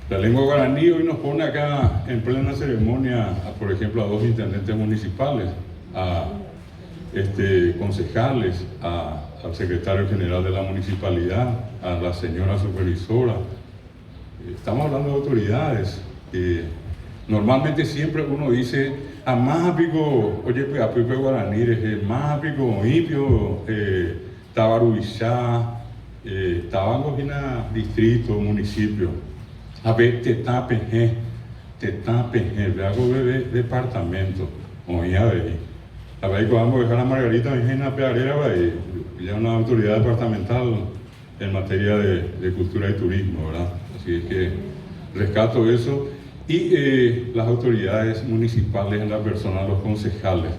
La lengua guaraní hoy nos pone acá en plena ceremonia, por ejemplo, a dos intendentes municipales, a concejales, al secretario general de la municipalidad, a la señora supervisora. Estamos hablando de autoridades. Normalmente siempre uno dice, a más pico, oye, pues a pico guaraní, más pico impio, tabarubizá, tabangojina, distrito, municipio. A ver, tetapeje, algo de departamento, oye, a ver. A ver, cuando dejar a Margarita en la pearera, ya una autoridad departamental en materia de cultura y turismo, ¿verdad? Así es que rescato eso. Y las autoridades municipales en la persona de los concejales.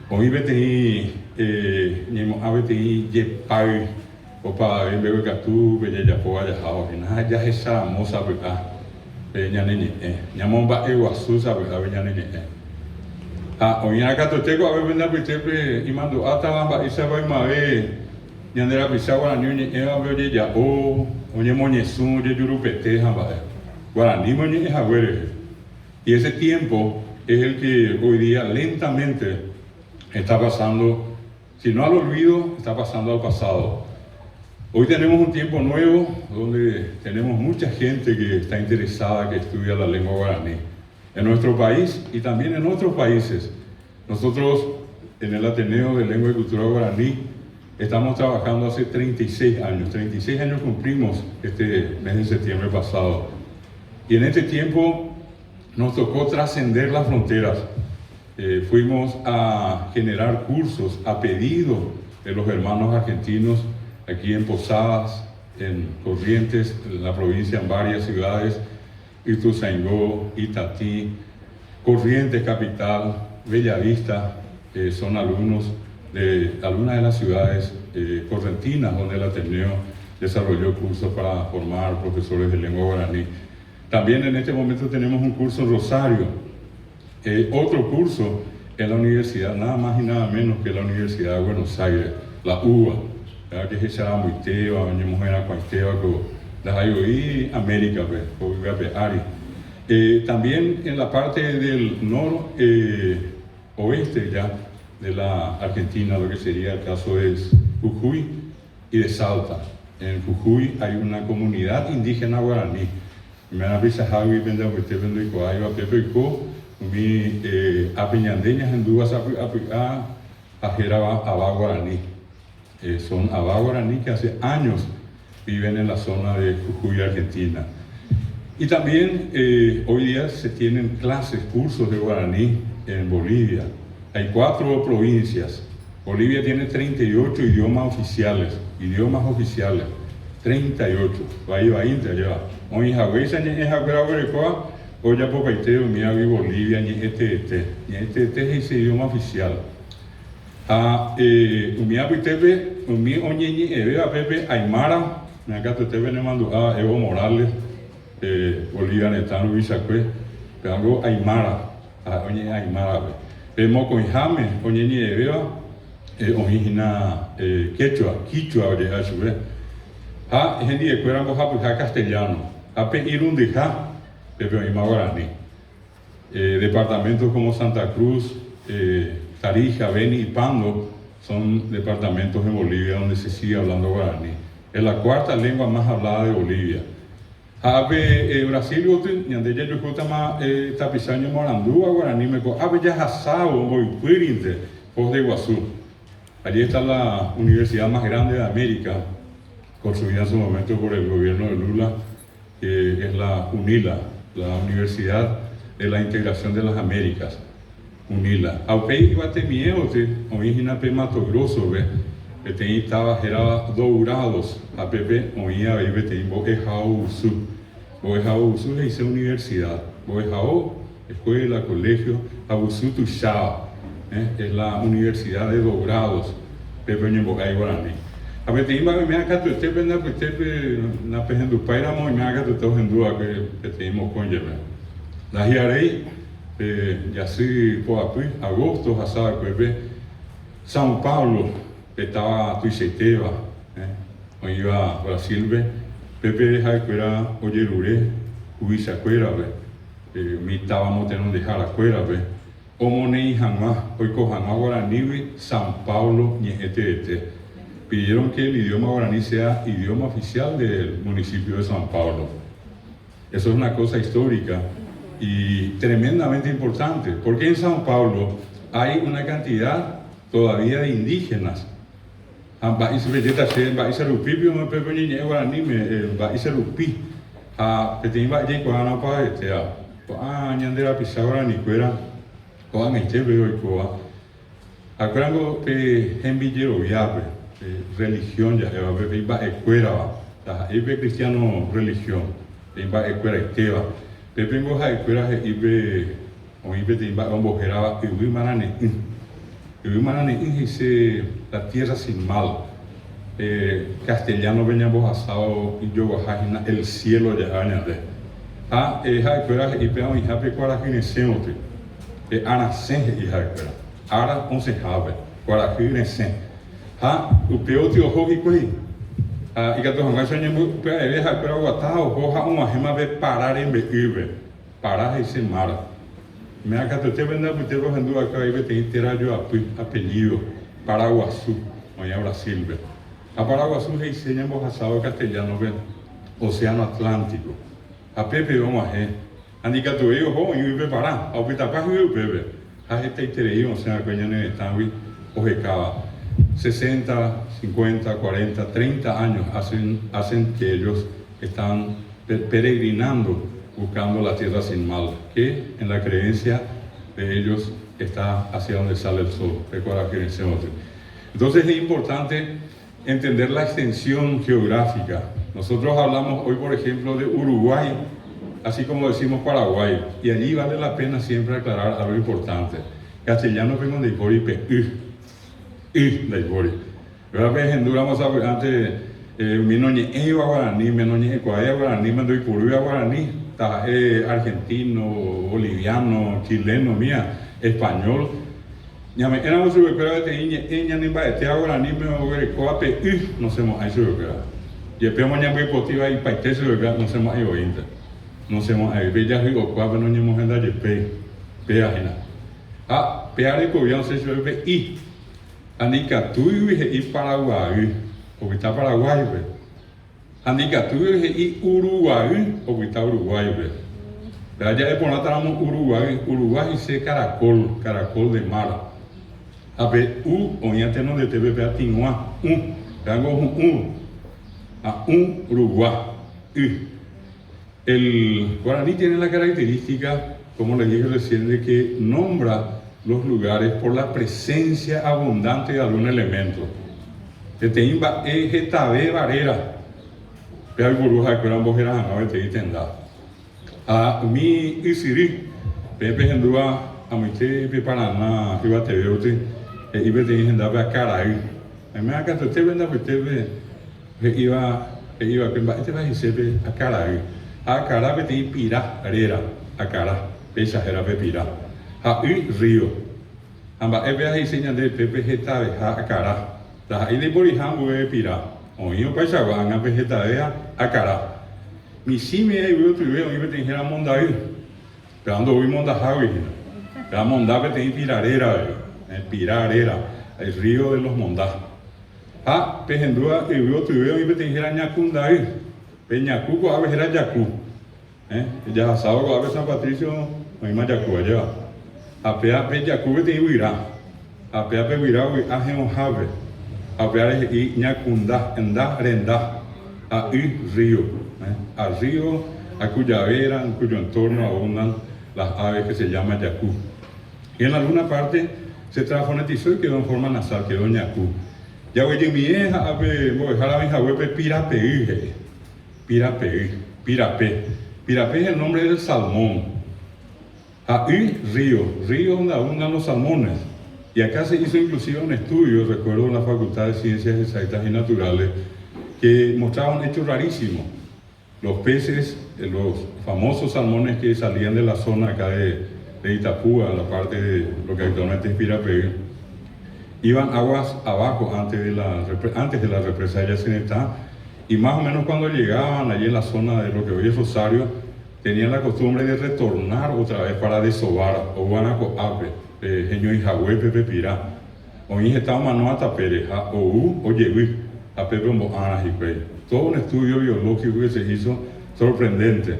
Hoy BTI, Yepai, Opa, Bebe Catú, Bella Yapoa, Yajao, ya esa moza, Peña Nene, Yamomba Eguazuza, Peña Nene. Hoy en Acatoteco, a ver, venda Pitepe, y mando Atabamba, Isabel Mabe, Yandera Pisagua, Niña, Eva, Bella Yao, Oye Moñezun, Yurupete, Jamba. Guaraní es agüere. Y ese tiempo es el que hoy día lentamente está pasando, si no al olvido, está pasando al pasado. Hoy tenemos un tiempo nuevo donde tenemos mucha gente que está interesada, que estudia la lengua guaraní. En nuestro país y también en otros países. Nosotros en el Ateneo de Lengua y Cultura Guaraní estamos trabajando hace 36 años. 36 años cumplimos este mes de septiembre pasado. Y en este tiempo nos tocó trascender las fronteras. Fuimos a generar cursos a pedido de los hermanos argentinos aquí en Posadas, en Corrientes, en la provincia, en varias ciudades, Ituzaingó, Itatí, Corrientes capital, Bellavista, son alumnos de algunas de las ciudades correntinas donde el Ateneo desarrolló cursos para formar profesores de lengua guaraní. También en este momento tenemos un curso en Rosario, otro curso en la universidad, nada más y nada menos que la Universidad de Buenos Aires, la UBA, que es esa muiteo, venimos en la cuanteo, las hay América, también en la parte del noroeste ya de la Argentina, lo que sería el caso es Jujuy y de Salta. En Jujuy hay una comunidad indígena guaraní. Me han avisado Javi, vende a usted, vende a Pepe y Co. Mi apeñandeñas en Dubas a Jeraba Abá Guaraní. Son Abá Guaraní que hace años viven en la zona de Jujuy, Argentina. Y también hoy día se tienen clases, cursos de guaraní en Bolivia. Hay 4 provincias. Bolivia tiene 38 idiomas oficiales. 38. Va Inter, lleva. Hoy Hawái es agüera hoy ya por paiteo mi avi Bolivia ni este es ese idioma oficial. Mi avi tepe mi oñeñi eve a pepe aymara me acá te ne mando a Evo Morales Bolivia netano bisacue pero aymara oñe aymara pe mo con jame oñeñi eve ojina quichua de asube gente de cuera moja castellano. Ape Irundijá, Pepe Oima Guaraní. Departamentos como Santa Cruz, Tarija, Beni y Pando son departamentos en Bolivia donde se sigue hablando guaraní. Es la 4ª lengua más hablada de Bolivia. Ape Brasil, donde ya yo escucho tapizaño morandúa guaraní, me co ape ya hasao, muy cuirinte, Foz de Iguazú. Allí está la universidad más grande de América, construida en su momento por el gobierno de Lula, que es la UNILA, la Universidad de la Integración de las Américas, UNILA. Aupei Guatemie, origina pe Mato Grosso, que estaba dourados, a Pepe, oía, y Boejao Sur. Boejao Sur es universidad, Boejao, escuela, colegio, Abusu Tuxao, es la Universidad de Dourados, Pepe Ñembogai Guaraní. A ver, te me acá tu tepe na na pejendo paira mo me acá tu to hendua que te imo con lleve. La hiarei ya si po api agosto hasada que São Paulo estaba Tuiceiteva, iba a Brasil, Pepe deja que era Oyerure, Huisa Cuerabe, Mitábamos de Jara Cuerabe, Omone y Jamás, Oiko Jamás Guaraní, San Pablo, Ñejetete. Pidieron que el idioma guaraní sea idioma oficial del municipio de San Pablo. Eso es una cosa histórica y tremendamente importante, porque en San Pablo hay una cantidad todavía de indígenas. Religión ya va escuela ibe cristiano religión va escuela esteba pepe ngoja escuela ibe o ibe te va bojeraba ibe manane dice la tierra sin mal castellano veníamos asado y yo bajina el cielo ya añade escuela ibe o hija pe cuara gineseote anacen hija escuela ara once habe cuara ginesen o peor tio hoje coi e que tu hangai sonha pe ele ha para o atao hoja uma rema ve parar em beibe parar e se mara me a que te venda por te vendo a kai ve te interajo apellido Paraguaçu onha Brasil ve a Paraguaçu re ensinamos asado castelhano ve Oceano Atlântico a pepe uma re andika tu eu ho e ve parar ao pitapa eu bebe a gente interei on se a coña ne estavi o recaba 60, 50, 40, 30 años hacen que ellos están peregrinando buscando la tierra sin mal, que en la creencia de ellos está hacia donde sale el sol. Entonces es importante entender la extensión geográfica. Nosotros hablamos hoy, por ejemplo, de Uruguay, así como decimos Paraguay, y allí vale la pena siempre aclarar algo importante. Castellano vengo de Iporipe, da Ibori. Verdad que en Duramos antes mi noñe iba guaraní, mi noñe ecuador guaraní, me doy purúa guaraní, ta argentino, boliviano, chileno, mía, español. Ya me era muy seguro que ella ni va a estar guaraní, me voy a coape, no se mo hay seguro. Y el peor mañana voy potiva y paite seguro, no se mo hay oínta. No se mo hay, bella y o coape no ni mujer da de pe ajena. Peare cobian se suele y Anicatuí y Paraguay, porque está Paraguay, Anicatuí y Uruguay, porque está Uruguay, allá es por la trama Uruguay se caracol de mar. A ver, oñate no de TV a Tinua, Uruguay. El guaraní tiene la característica, como les dije recién, de que nombra los lugares por la presencia abundante de algún elemento. Teteimba ejetabe barera. Pero burbuja que eran bojeras a no te itenda. A mi isiri, pepe hendua a mi te Paraná, iba te veote, iba te itenda a carai. A mí acá te venda que te iba que va te va a sepe a carai. A carai te pira arera, a cara, pesa era pepira. Río. Amba ebe enseñan de pepe getabe a cara. La ahí de Borihambu pira. O yo paisa van a vegetabe a cara. Mi simi e eu tu veo ibe tem gera mondai. Quando o monda hawi. La monda te pirarera, pirarera, el río de los mondas. Pejendua e eu tu veo ibe tem gera ñacundai. Peñacu ko ave gera yacu. Ya asado ko ave San Patricio, no más yacu allá. Apea pe Jacob te huirá, apea pe huirá a Jehová, apea y ñacunda, enda, renda, a río, a cuya vera, en cuyo entorno abundan las aves que se llaman yacú. Y en alguna parte se transfonetizó y quedó en forma nasal, quedó ñacú. Ya voy a mi hija, a ver, voy a dejar a mi hija, pirape, pirape es el nombre del salmón. Río donde abundan los salmones. Y acá se hizo inclusive un estudio, recuerdo en la Facultad de Ciencias Exactas y Naturales, que mostraban hechos rarísimos. Los peces, los famosos salmones que salían de la zona acá de Itapúa, la parte de lo que actualmente es Pirapé, iban aguas abajo antes de la represa de Yacinetá, y más o menos cuando llegaban allí en la zona de lo que hoy es Rosario, tenían la costumbre de retornar otra vez para desovar, o guanaco ape, genio y jagüe pepe pirá, o en estado mano a tapere, o llegué, a pepe moana y pe. Todo un estudio biológico que se hizo sorprendente.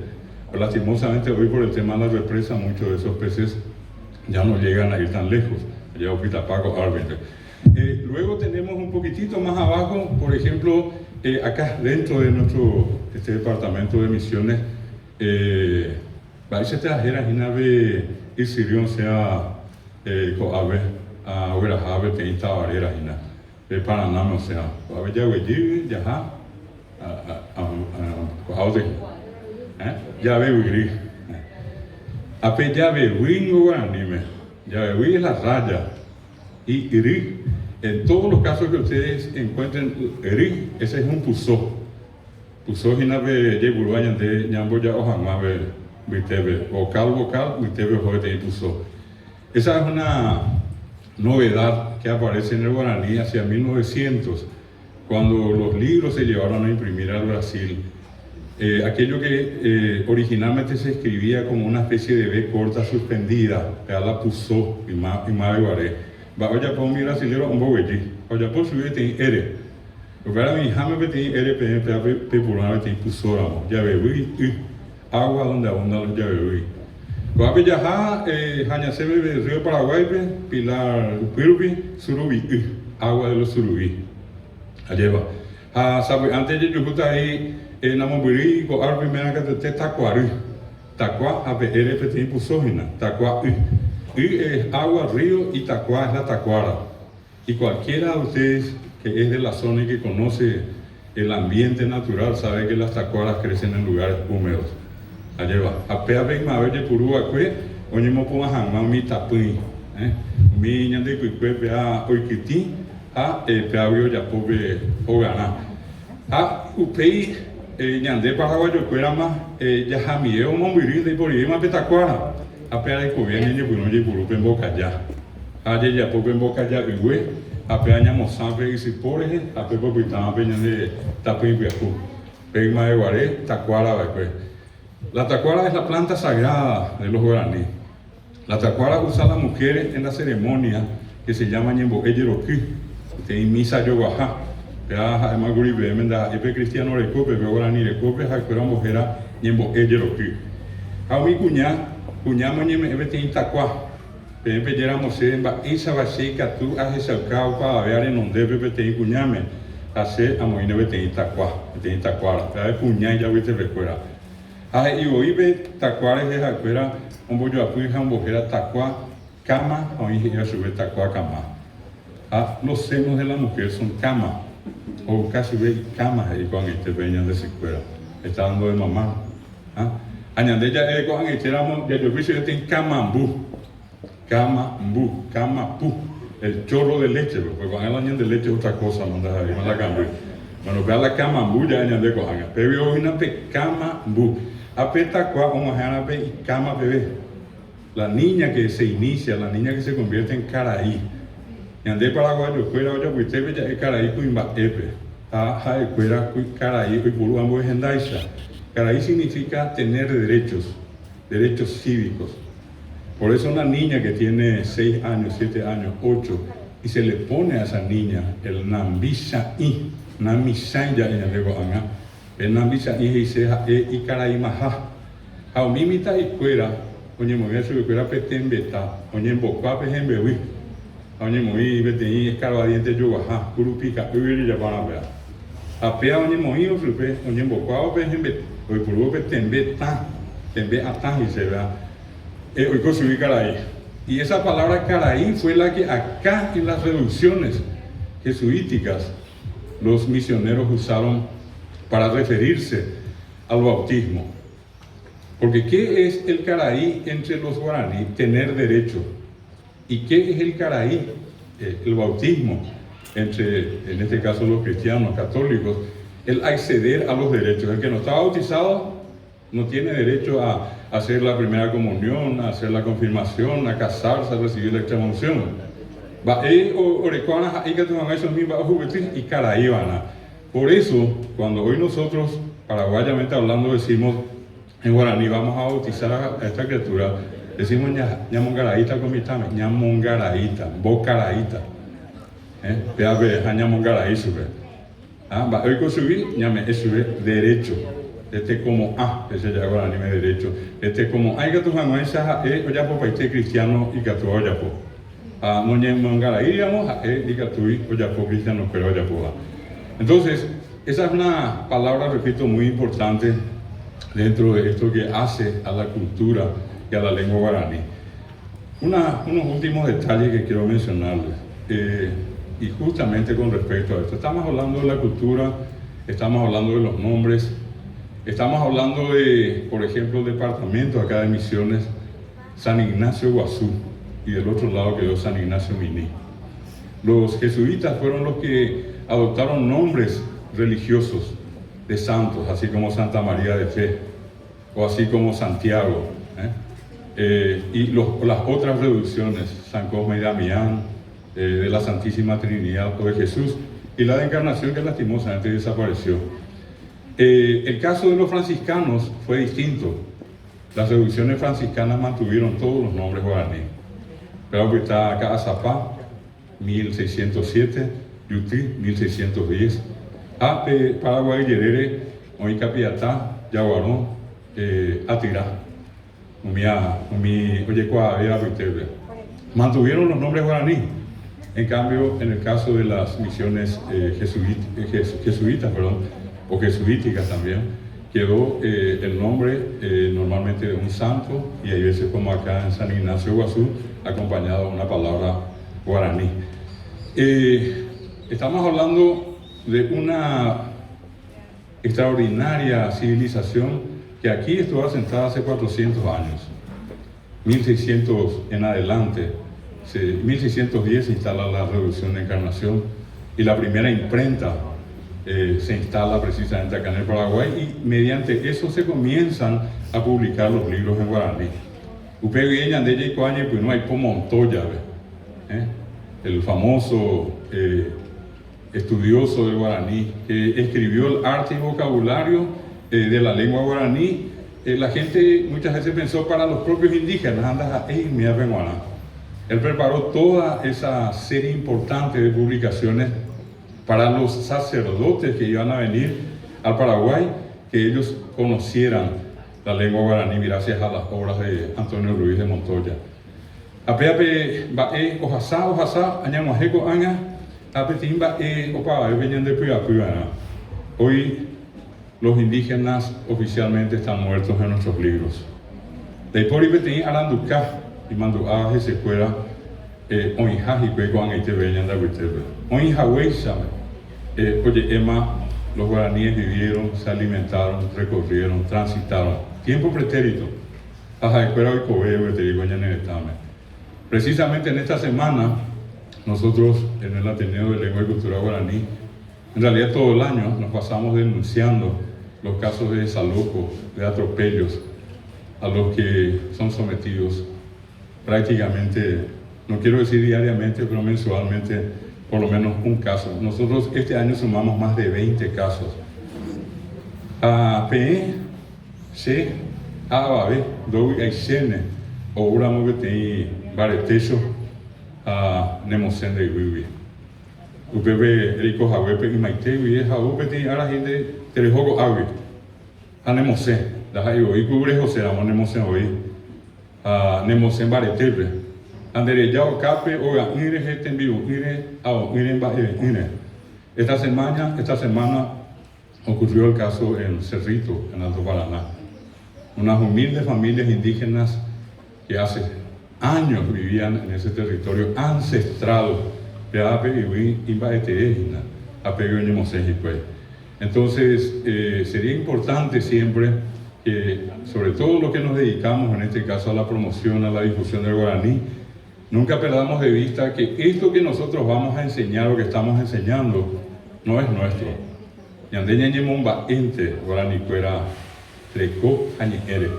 Pero lastimosamente hoy por el tema de la represa, muchos de esos peces ya no llegan a ir tan lejos. Ya Opitapaco, árbitro. Luego tenemos un poquitito más abajo, por ejemplo, acá dentro de este departamento de misiones, países extranjeras y nave y sirión sea coave a Uerajave, Teita Barrera y nada, Paraná, o sea, coave ya güey, ya ya veo gris, ape ya veo wingo anime, ya veo es la raya y iri. En todos los casos que ustedes encuentren iri, ese es un pusó. Pusó jinabe de buruaña de ñambo ya ojamabe vitebe vocal vitebe joete y pusó. Esa es una novedad que aparece en el guaraní hacia 1900, cuando los libros se llevaron a imprimir al Brasil. Aquello que originalmente se escribía como una especie de B corta suspendida, la pusó y más guaré. Vaya por mi brasileño un boguetti, vaya por su vida tiene ere. Lo que ahora mi jame tiene ere, pepurana tiene pusóramo, ya bebí, agua donde abunda ya bebí. Cuando ya jaña se bebe del río Paraguay, Pilar Upirbi, Surubí, agua de los surubí. Allá va. Sabe, antes yo justo ahí, en la mobirí, con arbi mena que te tacuari. Tacua, a ere, tiene pusógina, tacua, y es agua, río, y Tacuá es la tacuara. Y cualquiera de ustedes que es de la zona y que conoce el ambiente natural sabe que las tacuaras crecen en lugares húmedos. Allá va. Apea ven ma ver de puru acue, oñemo puma hangma mi tapui. Mi ñande cuicue pea oikiti, pea vio ya pobe ogana. Upei ñande paraguayo cuera más, ya jamieo momirín de por ahí más petacuara. Apea de cobian y bueno, y puru en boca ya. Ayer ya poco en boca ya vive, apea ñamos sampe y si por ejemplo, apea por pitama peña de tapin viajú. Pegma de guaré, tacuara va. La tacuara es la planta sagrada de los guaraníes. La tacuara usa las mujeres en la ceremonia que se llama ñembo eyeroki, en misa yoguajá. Además, guribe, menda, epe cristiano recope, pero guaraní recope, jacuera mujer ñembo eyeroki. A mi cuñá mañana me tiene tacuá. Pepe éramos en esa base que tú haces el cao para ver en donde pepe tiene cuñame. Hace a moine me tiene tacuá. Pero cuñá ya viste recuerda. Y hoy ve tacuá es esa cuera. Un bollo apuja un bojera tacuá cama. Hoy ya sube tacuá cama. Los senos de la mujer son cama. O casi ve cama ahí con este peña de secuera. Está dando de mamá. Añade ya con este ramo ya yo vi que tiene camambú, camapú, el chorro de leche, porque cuando el añade de leche es otra cosa, no la cambio. Bueno, vea la camambú ya añade con anga, pero hoy no pe camambú, apeta cua como jana pe cama bebé, la niña que se inicia, la niña que se convierte en caraí, añade paraguayo cuera oye pues te ve ya es caraí cuimba epe, cuera caraí y puru ambo es endaisha. Caraí significa tener derechos cívicos. Por eso una niña que tiene 6 años, 7 años, 8, y se le pone a esa niña el nambisha'i, nambishanya en el lego anga, el nambisha'i y seja y caraí maja. Jaumimita y cuera, oye muy su cuera petembeta, oye boca pejembewi, oye muy betení escarbadiente yugaja, curupica, uiri ya van a ver. Apea oye muy ofrupe, oye boca pejembewi. Hoy por hoy tembe atán y se vea. Hoy construí caraí. Y esa palabra caraí fue la que acá en las reducciones jesuíticas los misioneros usaron para referirse al bautismo. Porque ¿qué es el caraí entre los guaraní? Tener derecho. ¿Y qué es el caraí? El bautismo entre, en este caso, los cristianos católicos. El acceder a los derechos. El que no está bautizado no tiene derecho a hacer la primera comunión, a hacer la confirmación, a casarse, a recibir la extremaunción. Por eso, cuando hoy nosotros, paraguayamente hablando, decimos En guaraní vamos a bautizar a esta criatura. Decimos ñamongaraíta con mi tame, ñamongaraíta, bocaraíta. Peabe, ñamongaraí sube. Va hoy con subir, ñame es sube derecho. Este como ese ya guaraní me derecho. Este como hay que tu janguensa, ya por país cristiano y que tu olla po. No ñamongaraí, digamos, y que tu olla po cristiano, pero olla po. Entonces, esa es una palabra, repito, muy importante dentro de esto que hace a la cultura y a la lengua guaraní. Unos últimos detalles que quiero mencionarles, y justamente con respecto a esto. Estamos hablando de la cultura, estamos hablando de los nombres, estamos hablando de, por ejemplo, el departamento acá de Misiones, San Ignacio Guazú, y del otro lado quedó San Ignacio Miní. Los jesuitas fueron los que adoptaron nombres religiosos de santos, así como Santa María de Fe, o así como Santiago, y las otras reducciones, San Cosme y Damián, de la Santísima Trinidad o de Jesús, y la de Encarnación que lastimosamente desapareció. El caso de los franciscanos fue distinto. Las reducciones franciscanas mantuvieron todos los nombres guaraníes. Creo que está acá Azapá, 1607, Yutí, 1610, Paraguay, Yerere, Oicapiatá, Yaguarón, Atirá, mantuvieron los nombres guaraní. En cambio, en el caso de las misiones jesuitas, o jesuíticas también, quedó el nombre normalmente de un santo, y hay veces como acá en San Ignacio Guazú, acompañado de una palabra guaraní. Estamos hablando de una extraordinaria civilización que aquí estuvo asentada hace 400 años, 1600 en adelante. 1610 se instala la Revolución de Encarnación y la primera imprenta se instala precisamente acá en el Paraguay, y mediante eso se comienzan a publicar los libros en guaraní. Pues no hay como Montoya, el famoso estudioso del guaraní, que escribió el arte y vocabulario de la lengua guaraní. La gente muchas veces pensó para los propios indígenas, él preparó toda esa serie importante de publicaciones para los sacerdotes que iban a venir al Paraguay, que ellos conocieran la lengua guaraní gracias a las obras de Antonio Ruiz de Montoya. Hoy los indígenas oficialmente están muertos en nuestros libros. De por ahí aranducá y manduá se fuera oye, Emma, los guaraníes vivieron, se alimentaron, recorrieron, transitaron. Tiempo pretérito. Precisamente en esta semana, nosotros en el Ateneo de Lengua y Cultura Guaraní, en realidad todo el año nos pasamos denunciando los casos de desalojo, de atropellos a los que son sometidos prácticamente, no quiero decir diariamente, pero mensualmente, por lo menos un caso. Nosotros este año sumamos más de 20 casos. Obramos que tem baretecho Nemosen de Wiwi. Upebe Rico Jawepe y Maite y Jawepe tem a la gente Terejogo Awi. A Nemosen, la Jayo y Cubre José Ramón Nemosen hoy. Nemosen baretepe. Andere ya o cape o ire gente vivo, ire ire. Esta semana ocurrió el caso en Cerrito, en Alto Paraná. Unas humildes familias indígenas que hace años vivían en ese territorio ancestral de Entonces, sería importante siempre que, sobre todo lo que nos dedicamos, en este caso a la promoción, a la difusión del guaraní, nunca perdamos de vista que esto que nosotros vamos a enseñar o que estamos enseñando no es nuestro. Yandeña Ñemomba ente guaraní fuera treco añere.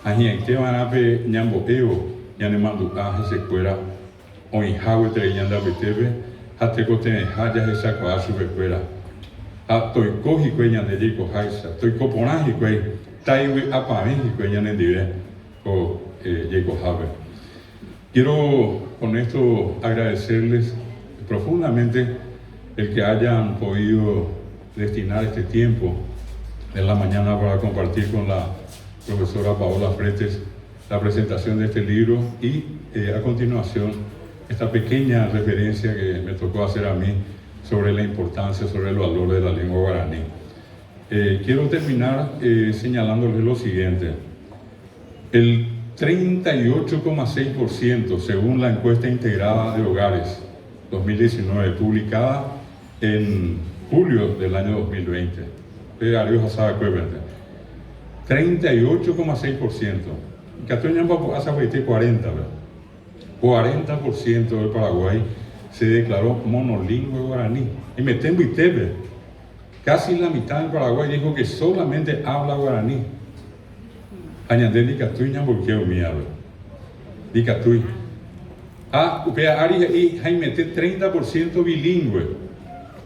Añente van a ver ñambo evo, ñanemandu aje se fuera oinjawe treñanda betebe, hateco te haya esa coa su fuera. A toico y cueña de dico jaisa, toico ponaji cuey, Taiwi Apami, Cueñanendire, o Jacob Haber. Quiero con esto agradecerles profundamente el que hayan podido destinar este tiempo en la mañana para compartir con la profesora Paola Fretes la presentación de este libro y a continuación esta pequeña referencia que me tocó hacer a mí sobre la importancia, sobre el valor de la lengua guaraní. Quiero terminar señalándoles lo siguiente. El 38,6% según la encuesta integrada de hogares 2019, publicada en julio del año 2020. 38,6%. Catoñampa hace 40, ¿verdad? 40% del Paraguay se declaró monolingüe guaraní. Y me tengo y tebe. Casi la mitad del Paraguay dijo que solamente habla guaraní. Añade dicatuy ñamboqué umía, dicatuy. Upea Ari y Jaimete 30% bilingüe.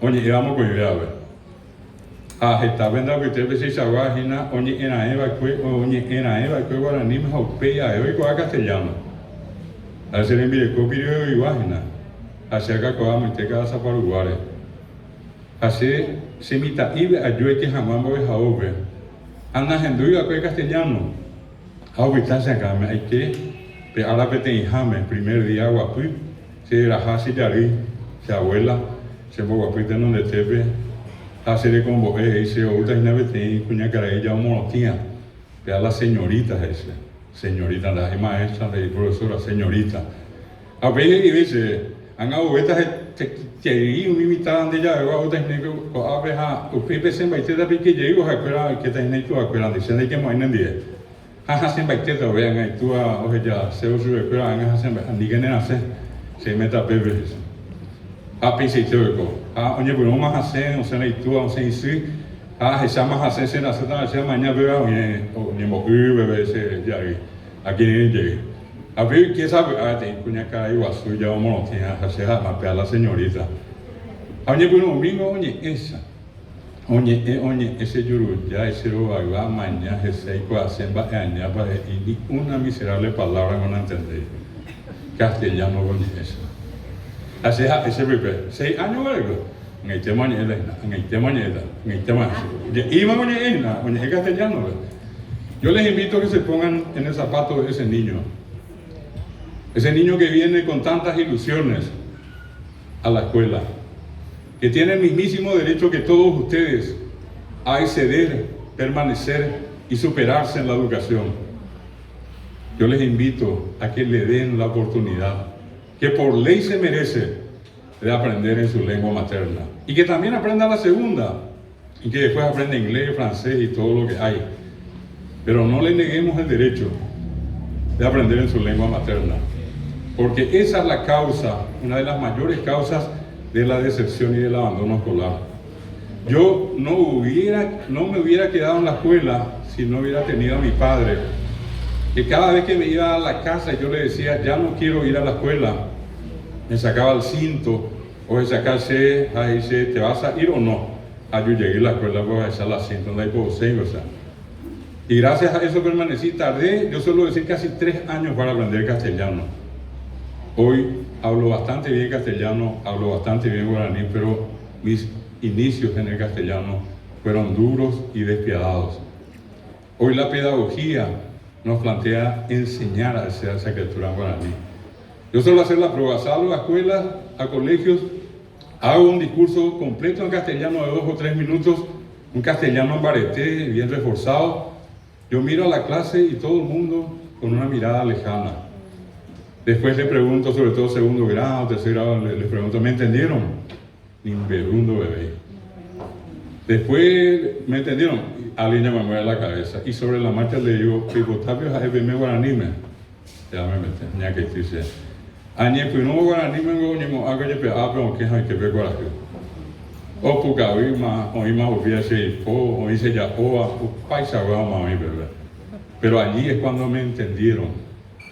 Oye, vamos con idea, está venda que te ves esa página, oye, en Eva, que guaraní me upea, hoy con castellano. Hacer en video y página. Hacer que coamos te casa para lugares. Hacer semita ibe ayude que jamás voy a ver. Anda henduiga con castellano. Ahorita acá me hay que ahora pete hijame primer día guapi se rajasi yari se abuela se guapi de donde tepe hacer con boje y se otra y navete cuña cara ella monotía a la señorita ese señorita la maestra de profesora señorita a ver y dice han abuetas que un invitado de ya otra y a ver a upepe se va a tener que llegar a esperar que tenga que esperar dicen que mañana día hacen bacterias vean ahí tú a hoy ya se usa pero hacen andigenen hace se meta bebés pensé todo oye pero vamos a hacer o sea ahí tú vamos a decir esa más hacer se la hace mañana veo ni mover bebés ya aquí ni llegue a ver qué sabe te cuña cara igual suya vamos a tener hacer a la señorita oye pero domingo oye esa Oye, ese yuru ya ese lo va mañana, ese hacen va a y ni una miserable palabra no entender. Castellano con eso. Así ese bebé, 6 años algo. En el tema y va oye, castellano. Yo les invito a que se pongan en el zapato de ese niño que viene con tantas ilusiones a la escuela. Que tiene el mismísimo derecho que todos ustedes a exceder, permanecer y superarse en la educación. Yo les invito a que le den la oportunidad, que por ley se merece, de aprender en su lengua materna. Y que también aprenda la segunda, y que después aprenda inglés, francés y todo lo que hay. Pero no le neguemos el derecho de aprender en su lengua materna, porque esa es la causa, una de las mayores causas de la deserción y del abandono escolar. Yo no me hubiera quedado en la escuela si no hubiera tenido a mi padre, que cada vez que me iba a la casa yo le decía, ya no quiero ir a la escuela, me sacaba el cinto, o me sacaba ahí dice, ¿te vas a ir o no? Yo llegué a la escuela para echar la cinta, no hay por y gracias a eso permanecí, tardé, yo suelo decir casi 3 años para aprender castellano. Hoy hablo bastante bien castellano, hablo bastante bien guaraní, pero mis inicios en el castellano fueron duros y despiadados. Hoy la pedagogía nos plantea enseñar a hacer esa escritura en guaraní. Yo suelo hacer la prueba, salgo a escuelas, a colegios, hago un discurso completo en castellano de 2 o 3 minutos, un castellano en bareté, bien reforzado. Yo miro a la clase y todo el mundo con una mirada lejana. Después le pregunto, sobre todo segundo grado, tercer grado, les pregunto, ¿me entendieron? Ni un berundo bebé. Después, ¿me entendieron? Alguien me mueve la cabeza. Y sobre la marcha le digo, ¿Pipotapio es el guaranime? Ya me metí, ya que dice. Añe, pues no guaranime, no hago ya, pero que hay que ver guaraní. O puca, oíma, hubiese, o hice ya, o paisa, o bebé. Pero allí es cuando me entendieron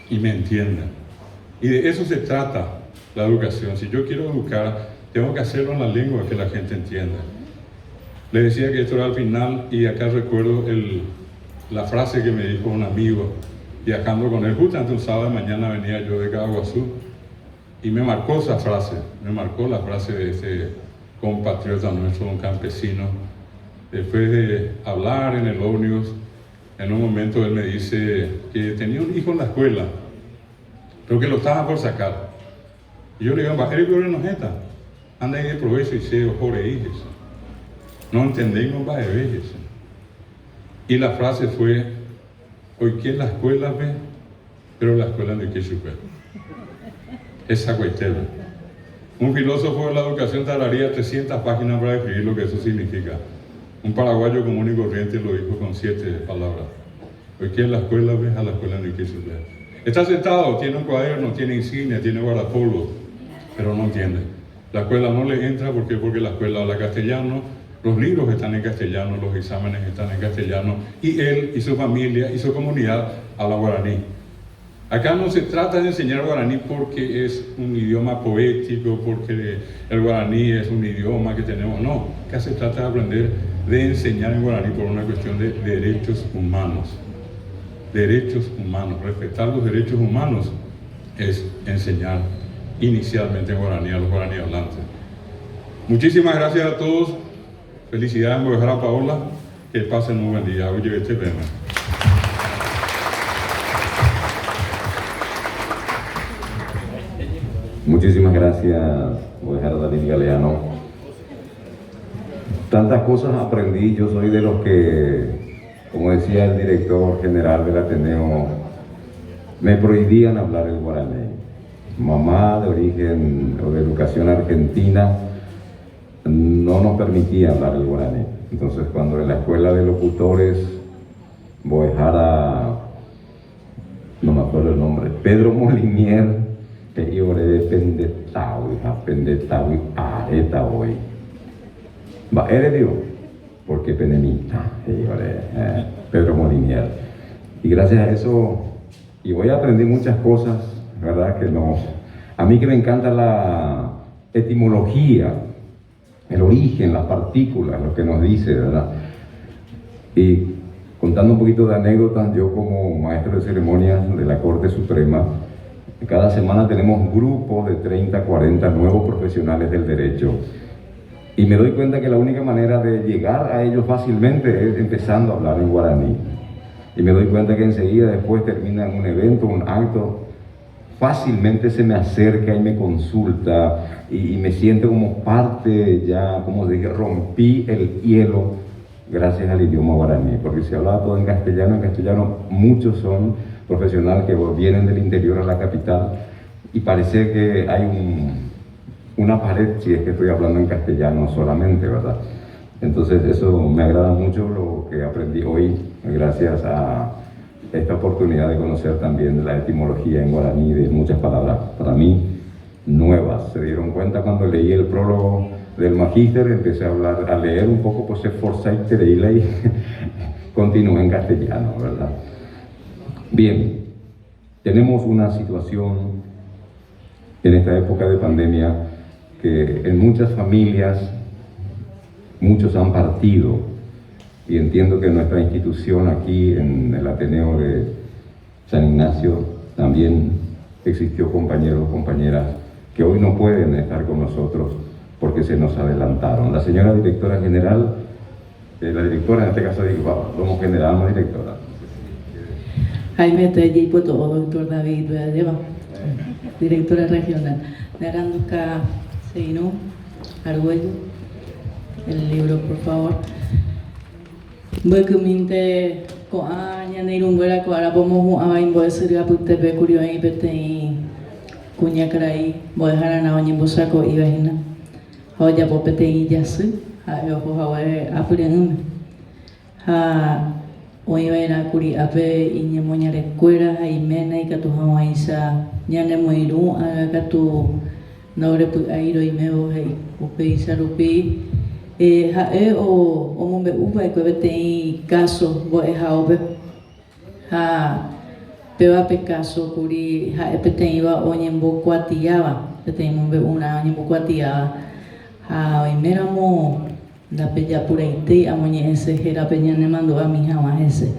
y me entienden. Y de eso se trata la educación. Si yo quiero educar, tengo que hacerlo en la lengua que la gente entienda. Les decía que esto era al final y acá recuerdo la frase que me dijo un amigo viajando con él, justamente un sábado de mañana venía yo de Caguazú y me marcó esa frase, me marcó la frase de ese compatriota nuestro, un campesino. Después de hablar en el ómnibus, en un momento él me dice que tenía un hijo en la escuela, pero que lo estaban por sacar. Y yo le digo, ¿eres que no está? Anda ahí de provecho y se ojore hijas. No entendemos va de veces. Y la frase fue, hoy que la escuela ve, pero la escuela de que supe. Esa cuestión. Un filósofo de la educación tardaría 300 páginas para describir lo que eso significa. Un paraguayo común y corriente lo dijo con 7 palabras. Hoy que la escuela ve, a la escuela de que supe. Está sentado, tiene un cuaderno, tiene insignia, tiene guardapolvo, pero no entiende. La escuela no le entra porque la escuela habla castellano, los libros están en castellano, los exámenes están en castellano, y él y su familia y su comunidad hablan guaraní. Acá no se trata de enseñar guaraní porque es un idioma poético, porque el guaraní es un idioma que tenemos, no. Acá se trata de aprender de enseñar en guaraní por una cuestión de derechos humanos. Derechos humanos, respetar los derechos humanos es enseñar inicialmente en guaraní a los guaraní hablantes. Muchísimas gracias a todos. Felicidades, Mbojara Paola. Que pasen un buen día. Oye, este tema. Muchísimas gracias, Mbojara David Galeano. Tantas cosas aprendí. Yo soy de los que, como decía el director general del Ateneo, me prohibían hablar el guaraní. Mamá de origen o de educación argentina no nos permitía hablar el guaraní. Entonces, cuando en la escuela de locutores Mbojara, no me acuerdo el nombre, Pedro Molinier, que iba de pendetawi areta hoy. Va, eres Dios, porque penemita, Pedro Molinier. Y gracias a eso, y voy a aprender muchas cosas, ¿verdad? Que no. A mí que me encanta la etimología, el origen, las partículas, lo que nos dice, ¿verdad? Y contando un poquito de anécdotas, yo como maestro de ceremonias de la Corte Suprema, cada semana tenemos grupos de 30, 40 nuevos profesionales del derecho. Y me doy cuenta que la única manera de llegar a ellos fácilmente es empezando a hablar en guaraní. Y me doy cuenta que enseguida después termina un evento, un acto, fácilmente se me acerca y me consulta y me siento como parte ya, como se dice, rompí el hielo gracias al idioma guaraní, porque si hablaba todo en castellano muchos son profesionales que vienen del interior a la capital y parece que hay una pared si es que estoy hablando en castellano solamente, ¿verdad? Entonces eso me agrada mucho lo que aprendí hoy gracias a esta oportunidad de conocer también la etimología en guaraní de muchas palabras para mí nuevas. Se dieron cuenta cuando leí el prólogo del magíster, empecé a leer un poco, pues Forsyth y ley continué en castellano, ¿verdad? Bien, tenemos una situación en esta época de pandemia que en muchas familias muchos han partido, y entiendo que nuestra institución aquí en el Ateneo de San Ignacio también existió compañeros, compañeras que hoy no pueden estar con nosotros porque se nos adelantaron. La señora directora general, la directora en este caso digo, como general, no directora. Jaime Telley, pues todo, doctor David Lleva, directora regional. Naranduca Seino, Argüello, el libro, por favor. Minte coaña neirunguera coara pomo a imbo seria putepe curio y pete cuña caray voy a dejar a naña bosaco y vagina hoya popete y yasu a yo hawa apurian ha hoy va a curi ape y ñemoña recuera y mena y catu hawaisa ñane moiru a catu naure pu airo y meo hei upe isarupi hae o mombe uva e que tem caso bo e haobe ha pewa pe caso curi ha e tem iba onyembo kwatiaba tem mombe una onyembo kwatiaba ha o imeramo la pella pura ite amonye ese era peña ne mando a mi hawa ese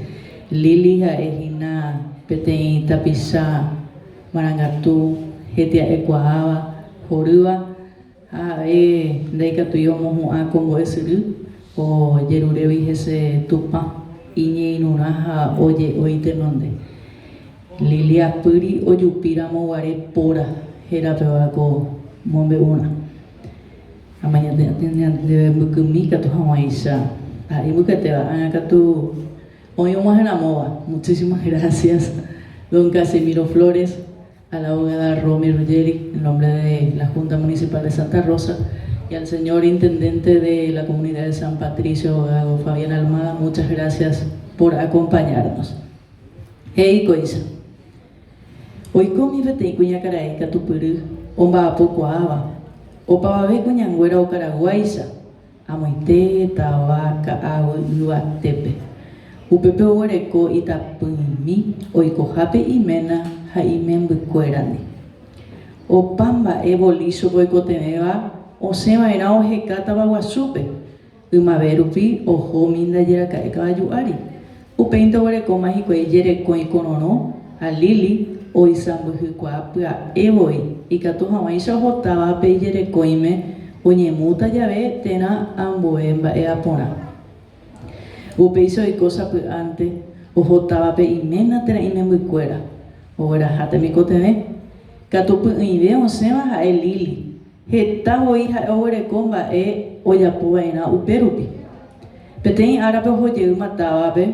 Lili ha'ehina peteĩ tapicha marangatu hetia'e kuaáva horýva ha'e ndaikatúi omohu'ã ko mbo'esyry ojerurévi hese tupã iñeirũrã ha oje'ói tenonde. Lili apýri ojupíramo guare póra hérapevako mombe'urã. Amañande mbykymi katu hag̃uáicha ha'imbykatéva ág̃akatu hoy omahẽramóva. Muchísimas gracias, don Casimiro Flores, a la abogada Romy Ruggeri, en nombre de la Junta Municipal de Santa Rosa, y al señor Intendente de la Comunidad de San Patricio, abogado Fabián Almada, muchas gracias por acompañarnos. Hey, Coisa. Hoy con mi vete cuña caray catupurú, omba poco aba, o pavave cuñanguera o caraguaisa, amoite, tabaca, agua, tepe. Upepe oguereko itapymi oikohápe iména ha imembykuérani. Opa mba'e bolíso oikotevéva osẽva'erã ohekáta Guasúpe. Ymave rupi ohómi ndajeraka'e kavaju ári. Upéinte oguerekóma hikuái jerekói korõrõ ha Lili oisãmbyhykuaa pya'evoi ikatu hag̃uáicha ohotávape ijerekóime oñemúta jave térã ambue mba'e aporã. Upéicha oiko sapy'ánte ohotávape iména térã imembykuéra ogueraháte mikotevẽ katupy'ỹive osẽva ha'e Lili heta voi ha'e oguereko mba'e ojapova'erã upérupi. Peteĩ árape ohojey matávape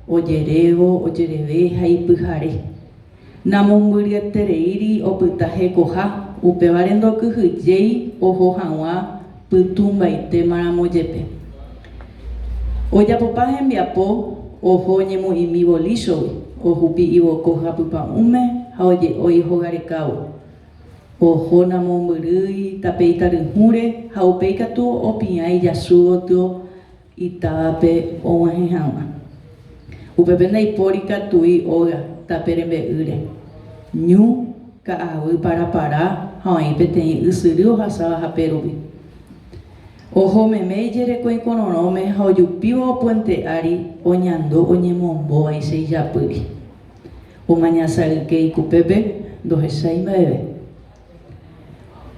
ojerévo, ojereve ha ipyhare. Namombyryatereíri opyta hekoha upévare ndokyhyjéi oho hag̃ua pytumbaite maramojepe. Ojapopa hembiapo oho ñemu'ĩmi bolísogui, ohupi ivoko hapypa'ũme ha oje'ói hogarekávo. Oho namombyrýi tape itaryhũre ha upéi katu opiã ijasy gotyo itávape og̃uahẽ hag̃ua. Upépe ndaipóri katúi óga tape rembe'ýre. Ñu ka'avy parapara ha oĩ peteĩ ysyry ohasáva hapérupi. Ohomeme ijerekói korõrõme ha ojupívo opuente ári oñando oñemombóvaicha ijapýri. Omañasayke ikupépe ndohechái mba'eve.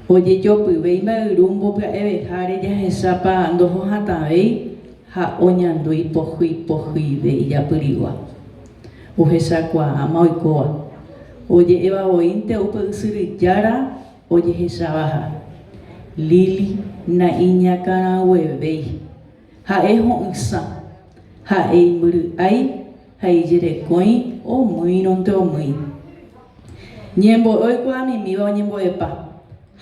Ojejopyvéi mba'yru mbopya'eveháre jahechápa ndohohatãvéi ha oñando ipohýive ijapyrigua. Ohechakuaáma oikóva. Oje'evavoínte upe ysyryjára ojehechávaha. Lili na'iñakãraguevéi ha'e ho'ysã ha'e imbyry'ái ha ijerekói omýironte omýi. Ñembo'e oikuaamimíva oñembo'epa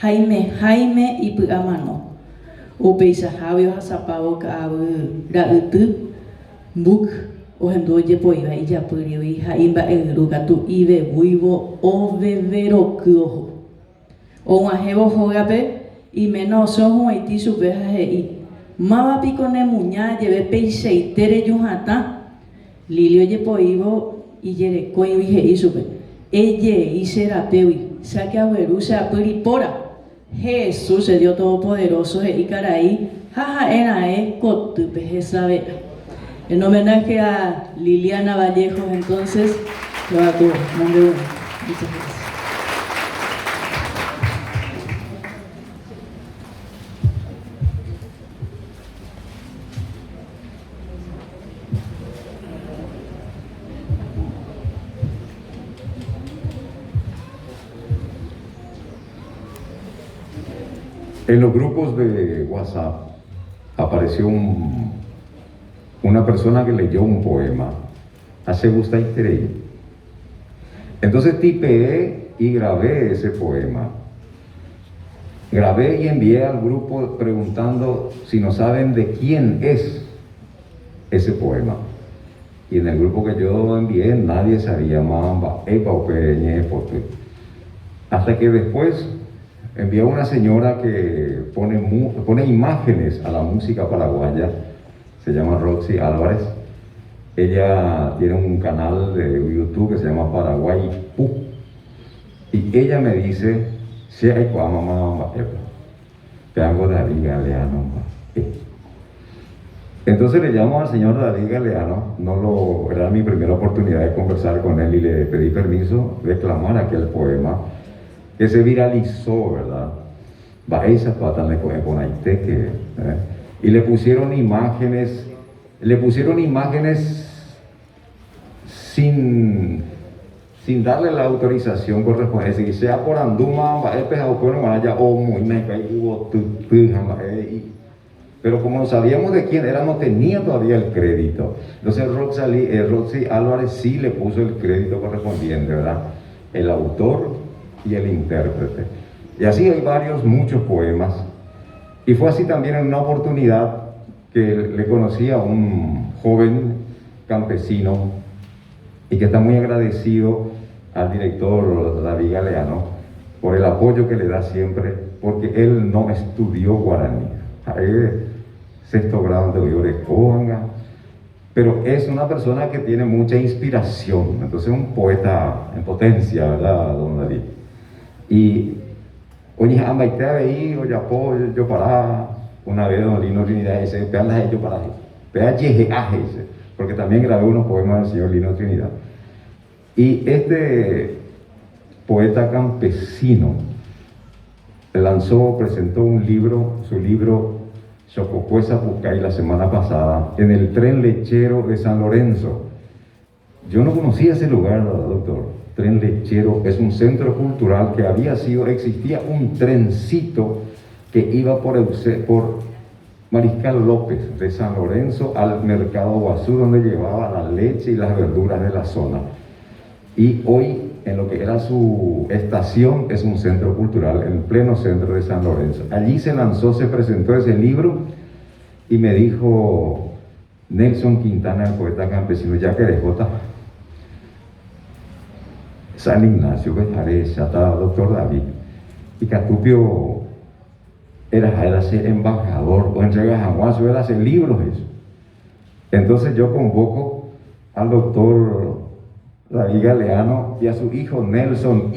haimeháime ipy'amano. Upeichahágui ohasapávo ka'avy ra'yty mbúk ohendu ojepoíva ijapyrivi ha imba'yru katu ivevúivo oveveroky oho. Og̃uahẽvo hógape iména osẽ ohuvaitĩ chupe ha he'i mávapiko nemuña jeve peichaite rejuhatã. Lili ojepoívo ijerekóigui he'i chupe ejei che rapégui cháke'agueru che apyri póra. Jesús, el Dios Todopoderoso, he'i karai ha ha'era'e kotýpe hesave'a. En homenaje a Liliana Vallejos, entonces, lo hago nombre uno. Muchas gracias. En los grupos de WhatsApp apareció una persona que leyó un poema. Hace gusta y entonces tipeé y grabé ese poema. Grabé y envié al grupo preguntando si no saben de quién es ese poema. Y en el grupo que yo envié nadie sabía mamba, epa o peñe, hasta que después envió una señora que pone imágenes a la música paraguaya, se llama Roxy Álvarez. Ella tiene un canal de YouTube que se llama Paraguay Pu. Y ella me dice, si hay mamá, te hago de liga, Entonces le llamo al señor David Galeano, era mi primera oportunidad de conversar con él y le pedí permiso de declamar aquel poema que se viralizó, ¿verdad? Y le pusieron imágenes sin darle la autorización correspondiente, que sea por anduma, pero como no sabíamos de quién era, no tenía todavía el crédito. Entonces Roxy Álvarez sí le puso el crédito correspondiente, ¿verdad? El autor y el intérprete. Y así hay muchos poemas. Y fue así también en una oportunidad que le conocí a un joven campesino y que está muy agradecido al director David Galeano por el apoyo que le da siempre, porque él no estudió guaraní. Sexto grado de Oyorecoanga, pero es una persona que tiene mucha inspiración, entonces un poeta en potencia, ¿verdad, don David? Y oye, ambaitea ahí, oye, apoyo, yo para una vez don Lino Trinidad dice, peandas ellos para dice, porque también grabé unos poemas del señor Lino Trinidad. Y este poeta campesino presentó su libro Xocopuesa Pucay la semana pasada en el Tren Lechero de San Lorenzo. Yo no conocía ese lugar, doctor. Tren Lechero es un centro cultural que existía un trencito que iba por Mariscal López de San Lorenzo al Mercado Guazú, donde llevaba la leche y las verduras de la zona. Y hoy, en lo que era su estación, es un centro cultural, en pleno centro de San Lorenzo. Allí se presentó ese libro, y me dijo Nelson Quintana, el poeta campesino, ya que eres jota, San Ignacio, doctor David, y Catupio era ser embajador, o entrega Jaguazo, era hacer libros eso. Entonces yo convoco al doctor David Galeano y a su hijo Nelson